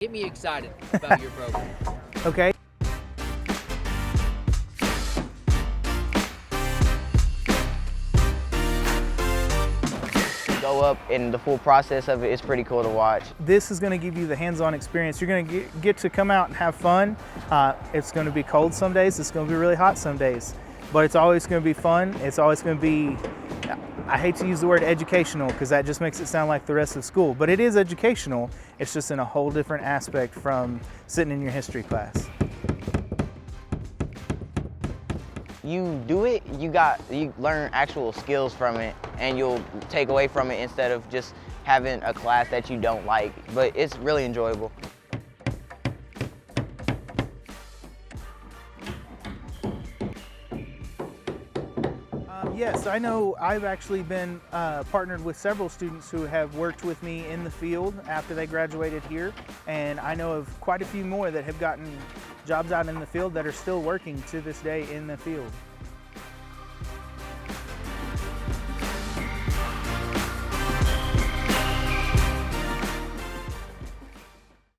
Get me excited about your program. Okay. Go up and the full process of it is pretty cool to watch. This is going to give you the hands-on experience. You're going to get to come out and have fun. It's going to be cold some days. It's going to be really hot some days. But it's always going to be fun. It's always going to be, I hate to use the word educational because that just makes it sound like the rest of school. But it is educational. It's just in a whole different aspect from sitting in your history class. You do it, you learn actual skills from it, and you'll take away from it instead of just having a class that you don't like. But it's really enjoyable. Yes, I know I've actually been partnered with several students who have worked with me in the field after they graduated here, and I know of quite a few more that have gotten jobs out in the field that are still working to this day in the field.